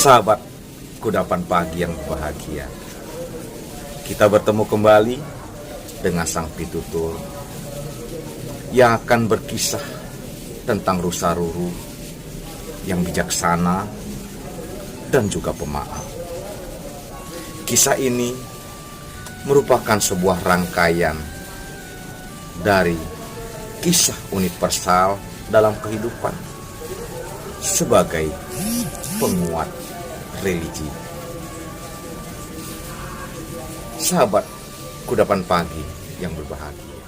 Sahabat kudapan pagi yang bahagia, kita bertemu kembali dengan sang pitutur yang akan berkisah tentang rusa ruru yang bijaksana dan juga pemaaf. Kisah ini merupakan sebuah rangkaian dari kisah universal dalam kehidupan sebagai penguat religi. Sahabat kudapan pagi yang berbahagia,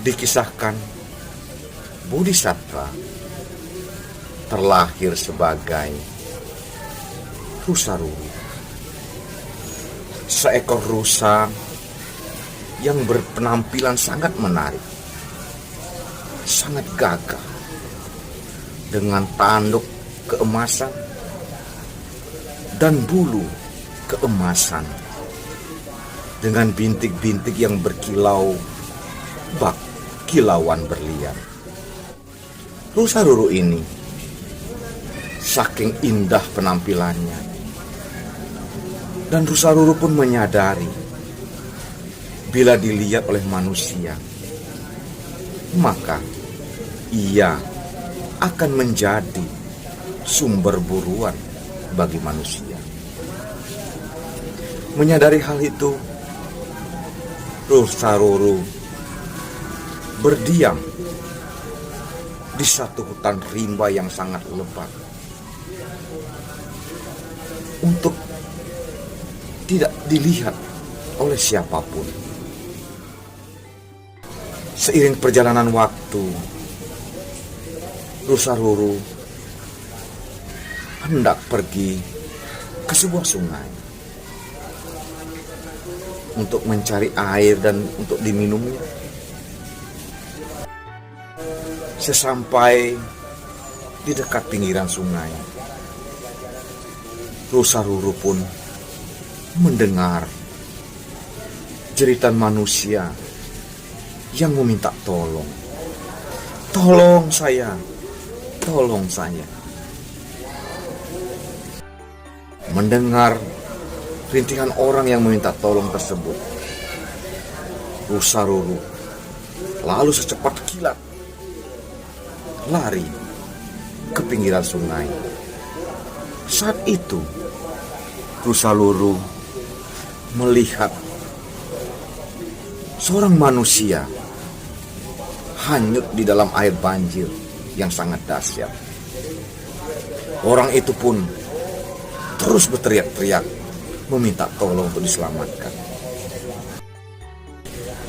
dikisahkan Bodhisattva terlahir sebagai rusa ruru, seekor rusa yang berpenampilan sangat menarik, sangat gagah, dengan tanduk keemasan dan bulu keemasan, dengan bintik-bintik yang berkilau bak kilauan berlian. Rusa ruru ini saking indah penampilannya, dan rusa ruru pun menyadari bila dilihat oleh manusia, maka ia akan menjadi sumber buruan bagi manusia. Menyadari hal itu, rusa ruru berdiam di satu hutan rimba yang sangat lebat untuk tidak dilihat oleh siapapun. Seiring perjalanan waktu, rusa ruru hendak pergi ke sebuah sungai untuk mencari air dan untuk diminumnya. Sesampai di dekat pinggiran sungai, rusa ruru pun mendengar jeritan manusia yang meminta tolong. Tolong saya, tolong saya. Mendengar rintihan orang yang meminta tolong tersebut, rusa ruru lalu secepat kilat lari ke pinggiran sungai. Saat itu rusa ruru melihat seorang manusia hanyut di dalam air banjir yang sangat dahsyat. Orang itu pun terus berteriak-teriak meminta tolong untuk diselamatkan.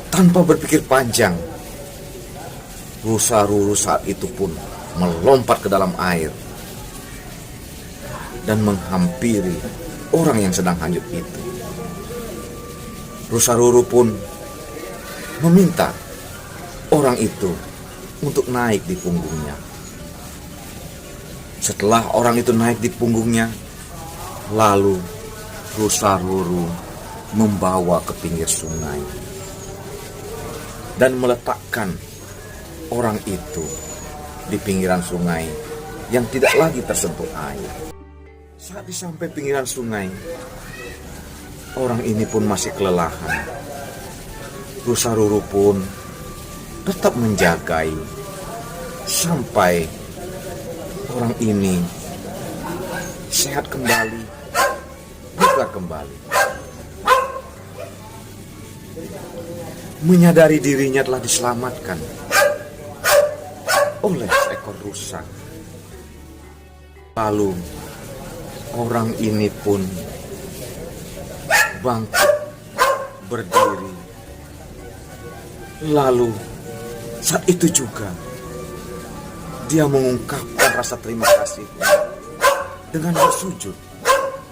Tanpa berpikir panjang, rusa ruru saat itu pun melompat ke dalam air dan menghampiri orang yang sedang hanyut itu. Rusa ruru pun meminta orang itu untuk naik di punggungnya. Setelah orang itu naik di punggungnya, lalu rusa ruru membawa ke pinggir sungai dan meletakkan orang itu di pinggiran sungai yang tidak lagi tersentuh air. Saat sampai pinggiran sungai, orang ini pun masih kelelahan. Rusa ruru pun tetap menjagai sampai orang ini sehat kembali, bugar kembali. Menyadari dirinya telah diselamatkan oleh seekor rusa. Lalu orang ini pun bangkit berdiri. Lalu saat itu juga dia mengungkapkan rasa terima kasihnya dengan bersujud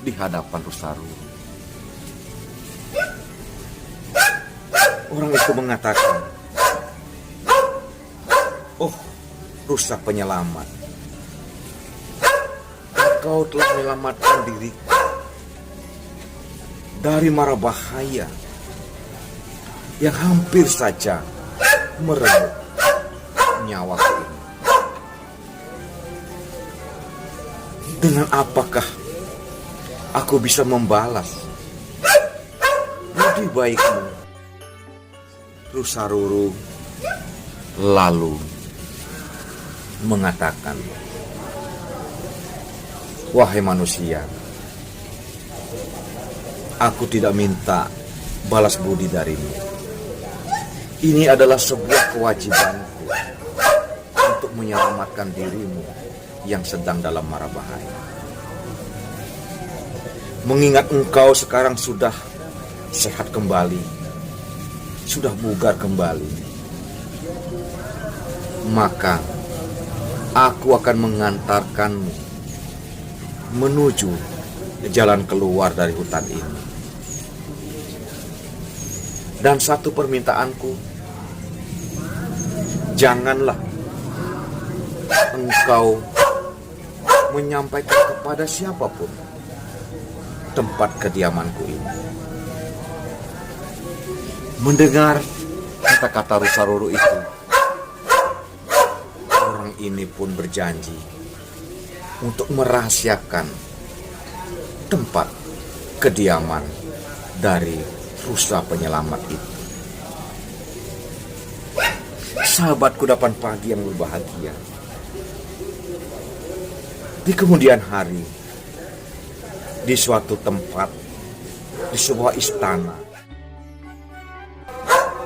di hadapan rusa ruru. Orang itu mengatakan, "Oh, rusa penyelamat, engkau telah menyelamatkan diriku dari mara bahaya yang hampir saja merenggut nyawaku ini." Dengan apakah aku bisa membalas budi baikmu, Rusaruru lalu mengatakan, wahai manusia, aku tidak minta balas budi darimu. Ini adalah sebuah kewajibanku untuk menyelamatkan dirimu yang sedang dalam mara bahaya. Mengingat engkau sekarang sudah sehat kembali, sudah bugar kembali, maka aku akan mengantarkanmu menuju jalan keluar dari hutan ini. Dan satu permintaanku, janganlah engkau menyampaikan kepada siapapun tempat kediamanku ini. Mendengar kata-kata Rusaruru itu, orang ini pun berjanji untuk merahasiakan tempat kediaman dari rusa penyelamat itu. Sahabat kudapan pagi yang berbahagia, di kemudian hari, di suatu tempat, di sebuah istana,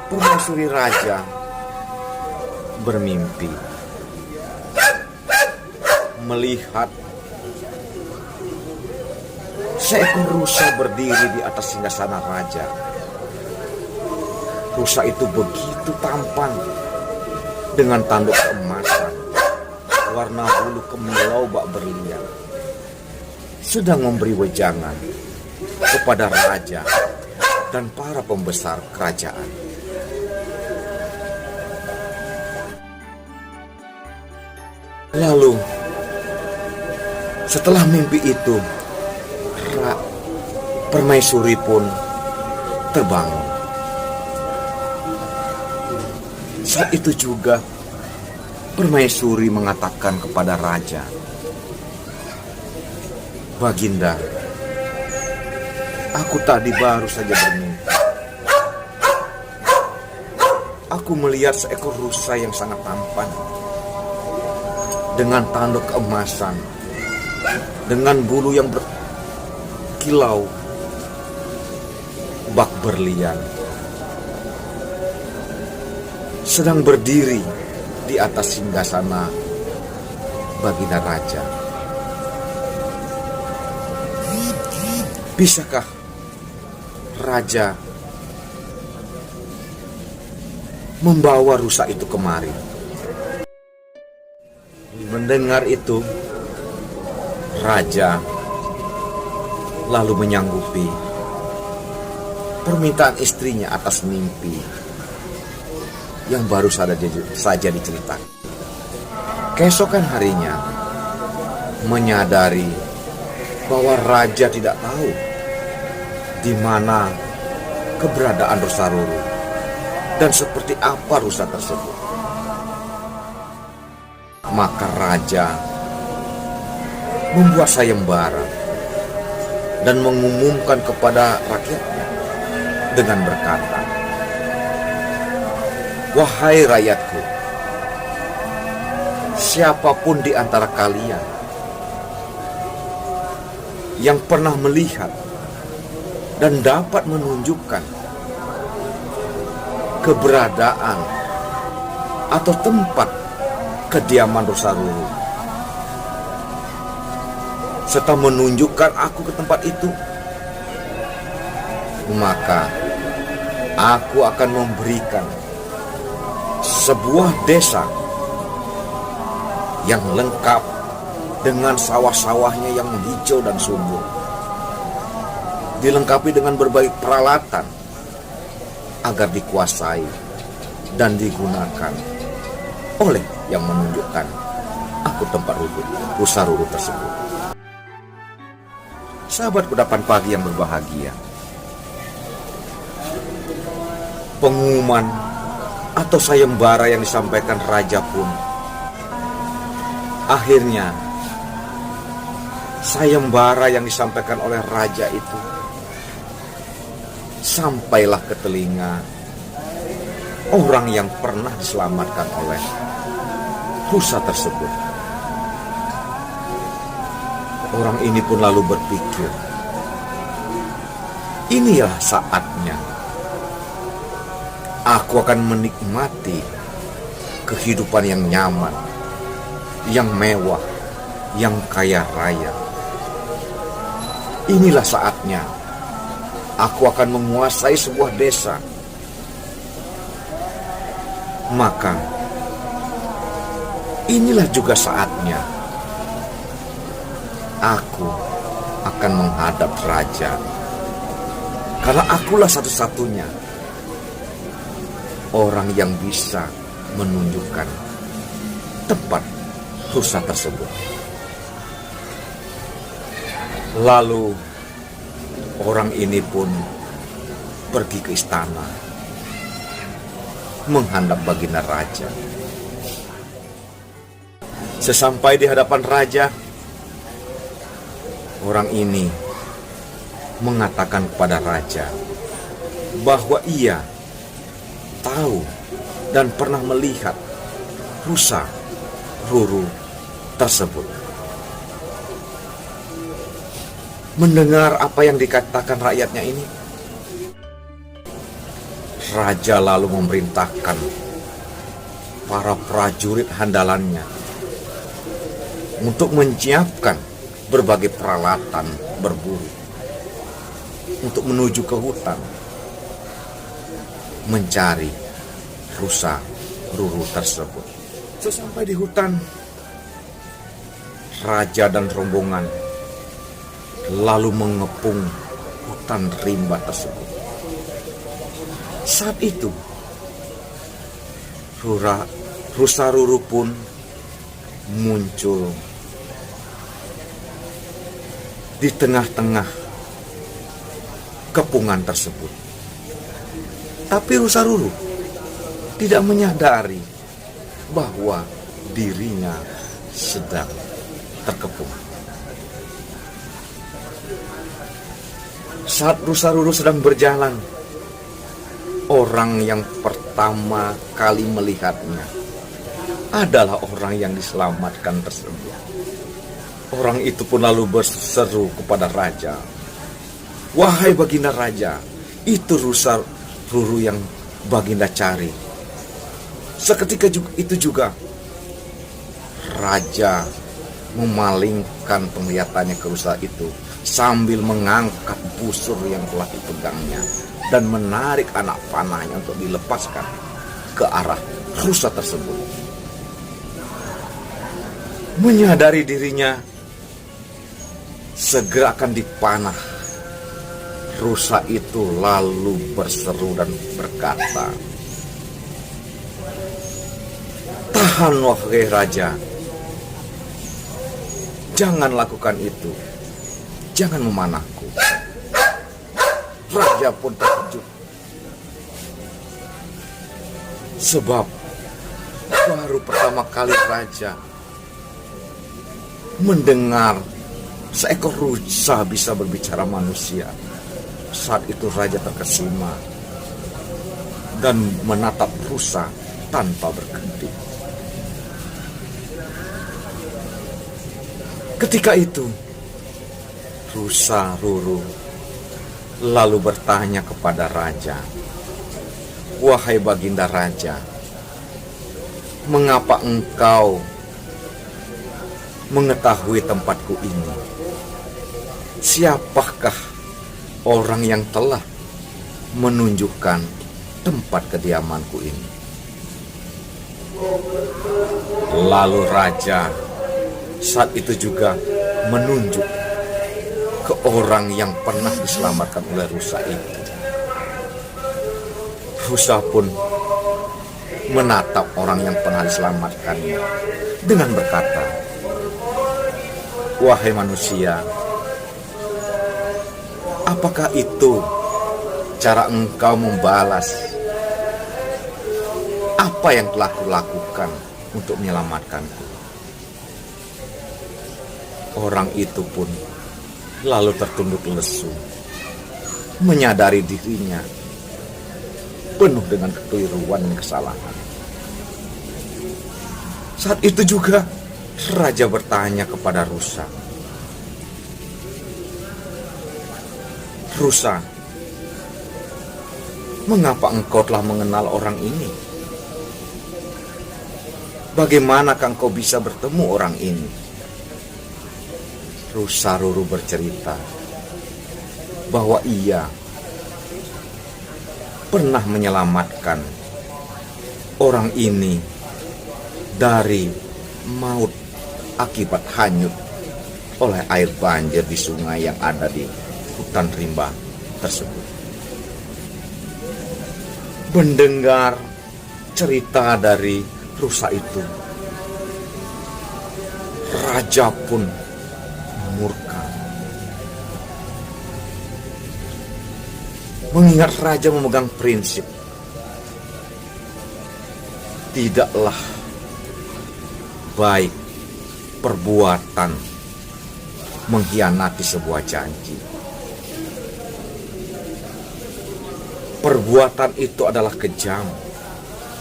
permaisuri raja bermimpi melihat seekor rusa berdiri di atas singgasana raja. Rusa itu begitu tampan dengan tanduk keemasan, warna bulu kemilau bak berlian, sedang memberi wejangan kepada raja dan para pembesar kerajaan. Lalu setelah mimpi itu, permaisuri pun terbangun. Saat itu juga permaisuri mengatakan kepada raja, Baginda, aku tadi baru saja bermimpi. Aku melihat seekor rusa yang sangat tampan, dengan tanduk keemasan, dengan bulu yang berkilau bak berlian, sedang berdiri di atas singgasana Baginda Raja. Bisakah raja membawa rusa itu kemari? Mendengar itu, raja lalu menyanggupi permintaan istrinya atas mimpi yang baru saja diceritakan. Keesokan harinya, menyadari bahwa raja tidak tahu di mana keberadaan Rusaruru dan seperti apa rusa tersebut, maka raja membuat sayembara dan mengumumkan kepada rakyatnya dengan berkata, wahai rakyatku, siapapun di antara kalian yang pernah melihat dan dapat menunjukkan keberadaan atau tempat kediaman Rusaruru, serta menunjukkan aku ke tempat itu, maka aku akan memberikan sebuah desa yang lengkap dengan sawah-sawahnya yang hijau dan subur, dilengkapi dengan berbagai peralatan agar dikuasai dan digunakan oleh yang menunjukkan aku tempat Rusaruru tersebut. Sahabat kudapan pagi yang berbahagia, pengumuman atau sayembara yang disampaikan raja pun akhirnya sayembara yang disampaikan oleh raja itu sampailah ke telinga orang yang pernah diselamatkan oleh rusa tersebut. Orang ini pun lalu berpikir, inilah saatnya aku akan menikmati kehidupan yang nyaman, yang mewah, yang kaya raya. Inilah saatnya aku akan menguasai sebuah desa. Maka inilah juga saatnya aku akan menghadap raja, karena akulah satu-satunya orang yang bisa menunjukkan tempat rusa tersebut. Lalu orang ini pun pergi ke istana menghadap baginda raja. Sesampai di hadapan raja, orang ini mengatakan kepada raja bahwa ia tahu dan pernah melihat rusa Ruru tersebut. Mendengar apa yang dikatakan rakyatnya ini, raja lalu memerintahkan para prajurit handalannya untuk menyiapkan berbagai peralatan berburu untuk menuju ke hutan mencari rusa Ruru tersebut. Sesampai di hutan, raja dan rombongan lalu mengepung hutan rimba tersebut. Saat itu, rusa Ruru pun muncul di tengah-tengah kepungan tersebut. Tapi rusa Ruru tidak menyadari bahwa dirinya sedang terkepung. Saat rusa Ruru sedang berjalan, orang yang pertama kali melihatnya adalah orang yang diselamatkan tersebut. Orang itu pun lalu berseru kepada raja, "Wahai baginda raja, itu rusa Ruru yang baginda cari." Seketika itu juga raja memalingkan penglihatannya ke rusa itu sambil mengangkat busur yang telah dipegangnya dan menarik anak panahnya untuk dilepaskan ke arah rusa tersebut. Menyadari dirinya segera akan dipanah, rusa itu lalu berseru dan berkata, "Tahan wahai raja, jangan lakukan itu, jangan memanahku." Raja pun terkejut, sebab baru pertama kali raja mendengar seekor rusa bisa berbicara manusia. Saat itu raja terkesima dan menatap rusa tanpa berkedip. Ketika itu, rusa Ruru lalu bertanya kepada raja, "Wahai baginda raja, mengapa engkau mengetahui tempatku ini? Siapakah orang yang telah menunjukkan tempat kediamanku ini?" Lalu raja saat itu juga menunjuk ke orang yang pernah diselamatkan oleh rusa itu. Rusa pun menatap orang yang pernah diselamatkannya dengan berkata, "Wahai manusia, apakah itu cara engkau membalas apa yang telah kulakukan untuk menyelamatkanku?" Orang itu pun lalu tertunduk lesu, menyadari dirinya penuh dengan kekeliruan dan kesalahan. Saat itu juga raja bertanya kepada rusa, "Rusa, mengapa engkau telah mengenal orang ini? Bagaimanakah engkau bisa bertemu orang ini?" Rusa Ruru bercerita bahwa ia pernah menyelamatkan orang ini dari maut akibat hanyut oleh air banjir di sungai yang ada di hutan rimba tersebut. Mendengar cerita dari rusa itu, raja pun murka. Mengingat raja memegang prinsip, tidaklah baik perbuatan mengkhianati sebuah janji. Perbuatan itu adalah kejam,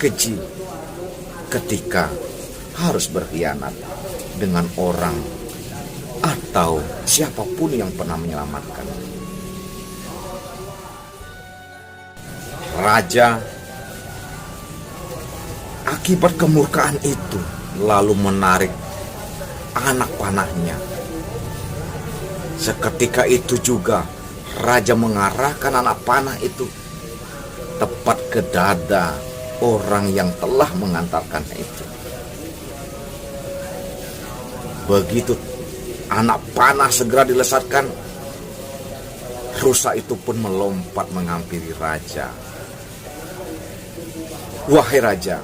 keji ketika harus berkhianat dengan orang atau siapapun yang pernah menyelamatkan. Raja akibat kemurkaan itu lalu menarik anak panahnya. Seketika itu juga raja mengarahkan anak panah itu tepat ke dada orang yang telah mengantarkannya itu. Begitu anak panah segera dilesatkan, rusa itu pun melompat menghampiri raja. "Wahai raja,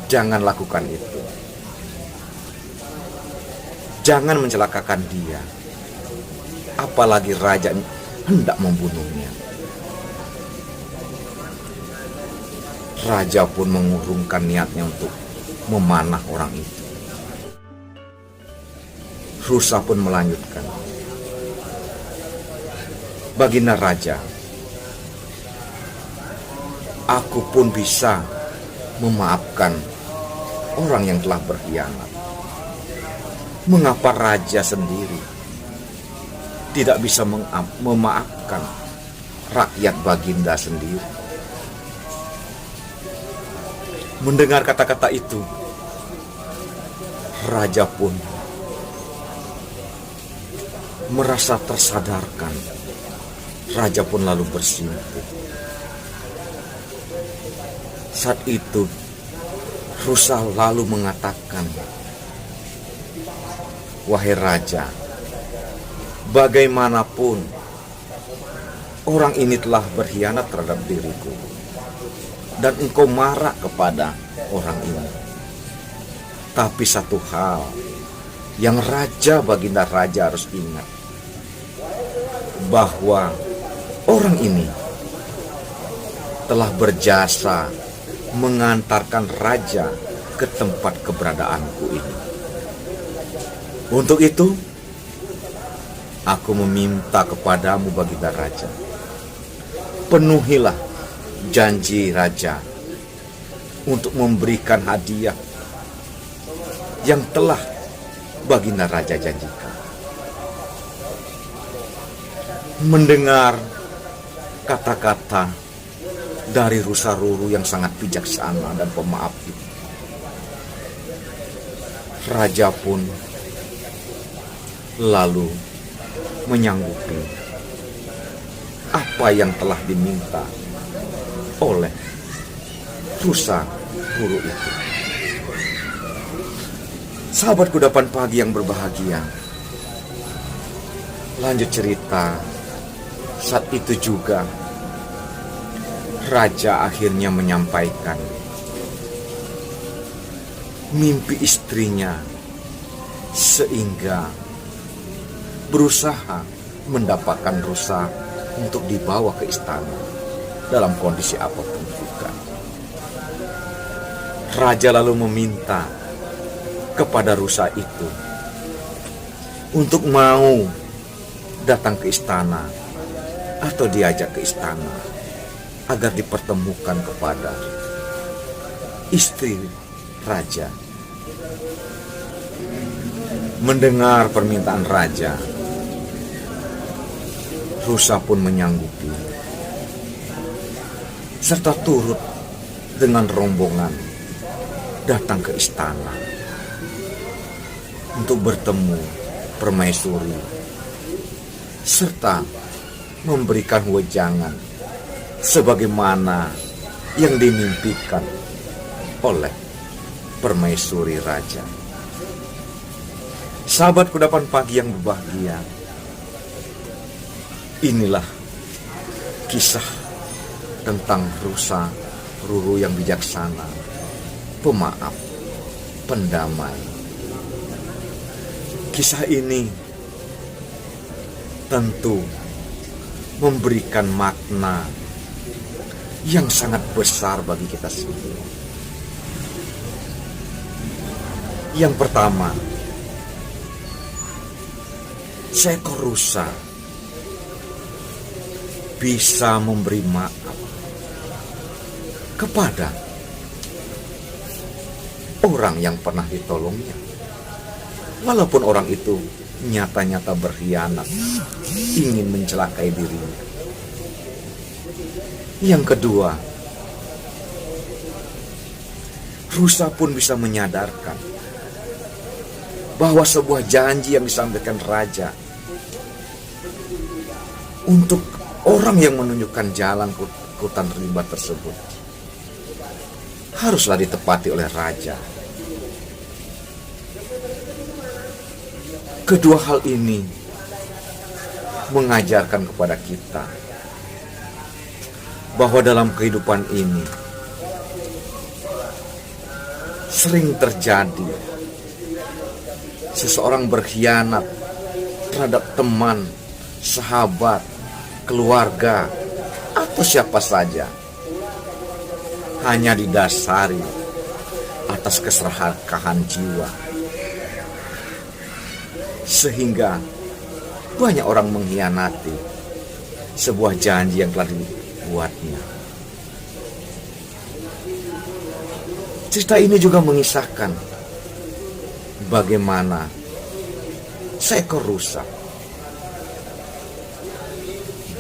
jangan lakukan itu. Jangan mencelakakan dia. Apalagi raja hendak membunuhnya." Raja pun mengurungkan niatnya untuk memanah orang itu. Rusa pun melanjutkan, "Baginda raja, aku pun bisa memaafkan orang yang telah berkhianat. Mengapa raja sendiri tidak bisa memaafkan rakyat baginda sendiri?" Mendengar kata-kata itu, raja pun merasa tersadarkan. Raja pun lalu bersimpuh. Saat itu, rusa lalu mengatakan, "Wahai raja, bagaimanapun orang ini telah berkhianat terhadap diriku, dan engkau marah kepada orang ini. Tapi satu hal yang raja baginda raja harus ingat, bahwa orang ini telah berjasa mengantarkan raja ke tempat keberadaanku ini. Untuk itu, aku meminta kepadamu baginda raja, penuhilah janji raja untuk memberikan hadiah yang telah baginda raja janjikan." Mendengar kata-kata dari rusa Ruru yang sangat bijaksana dan pemaaf itu, raja pun lalu menyanggupi apa yang telah diminta oleh rusa Ruru itu. Sahabat kudapan pagi yang berbahagia, lanjut cerita. Saat itu juga raja akhirnya menyampaikan mimpi istrinya, sehingga berusaha mendapatkan rusa untuk dibawa ke istana dalam kondisi apapun juga. Raja lalu meminta kepada rusa itu untuk mau datang ke istana atau diajak ke istana agar dipertemukan kepada istri raja. Mendengar permintaan raja, Rusa pun menyanggupi serta turut dengan rombongan datang ke istana untuk bertemu permaisuri serta memberikan wejangan sebagaimana yang dimimpikan oleh permaisuri raja. Sahabat Kudapan Pagi yang berbahagia, inilah kisah tentang Rusa Ruru yang bijaksana, pemaaf, pendamai. Kisah ini tentu memberikan makna yang sangat besar bagi kita semua. Yang pertama, seekor rusa bisa memberi maaf kepada orang yang pernah ditolongnya, walaupun orang itu nyata-nyata berkhianat, ingin mencelakai dirinya. Yang kedua, rusa pun bisa menyadarkan bahwa sebuah janji yang disampaikan raja untuk orang yang menunjukkan jalan ke hutan rimba tersebut haruslah ditepati oleh raja. Kedua hal ini mengajarkan kepada kita bahwa dalam kehidupan ini sering terjadi seseorang berkhianat terhadap teman, sahabat, keluarga, atau siapa saja, hanya didasari atas keserakahan jiwa, sehingga banyak orang mengkhianati sebuah janji yang telah dibuatnya. Cerita ini juga mengisahkan bagaimana seekor rusa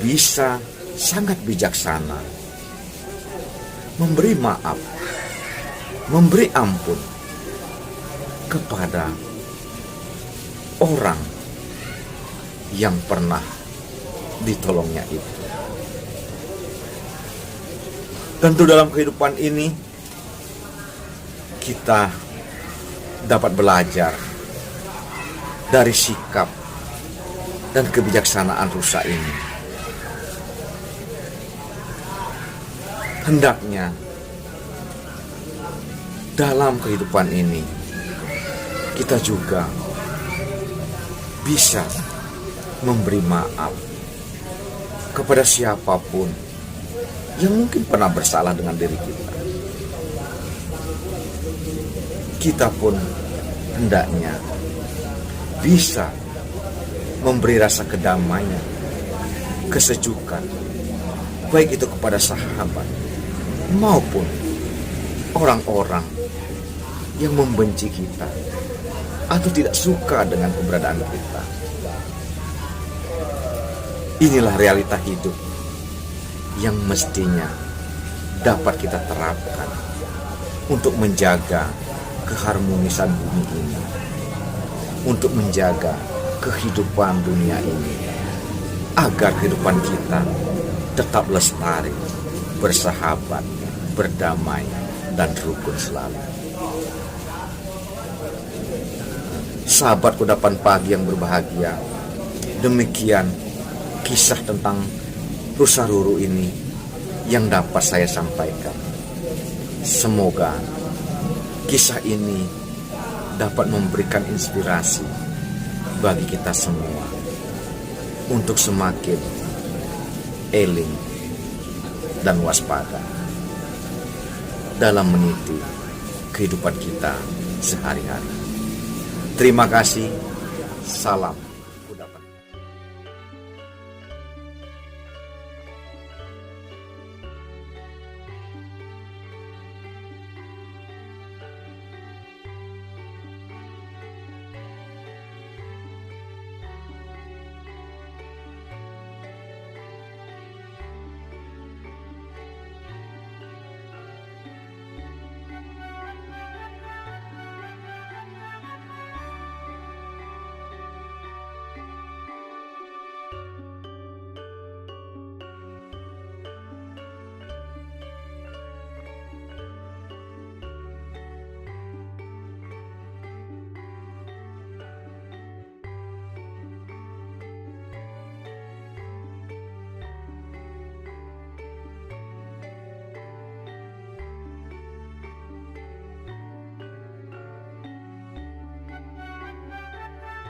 bisa sangat bijaksana memberi maaf, memberi ampun kepada orang yang pernah ditolongnya itu. Tentu dalam kehidupan ini kita dapat belajar dari sikap dan kebijaksanaan rusa ini. Hendaknya dalam kehidupan ini kita juga bisa memberi maaf kepada siapapun yang mungkin pernah bersalah dengan diri kita. Kita pun hendaknya bisa memberi rasa kedamaian, kesejukan, baik itu kepada sahabat maupun orang-orang yang membenci kita atau tidak suka dengan keberadaan kita. Inilah realita hidup yang mestinya dapat kita terapkan untuk menjaga keharmonisan bumi ini, untuk menjaga kehidupan dunia ini, agar kehidupan kita tetap lestari, bersahabat, berdamai, dan rukun selalu. Sahabat Kudapan Pagi yang berbahagia, demikian kisah tentang Rusa Ruru ini yang dapat saya sampaikan. Semoga kisah ini dapat memberikan inspirasi bagi kita semua untuk semakin eling dan waspada dalam meniti kehidupan kita sehari-hari. Terima kasih. Salam kuda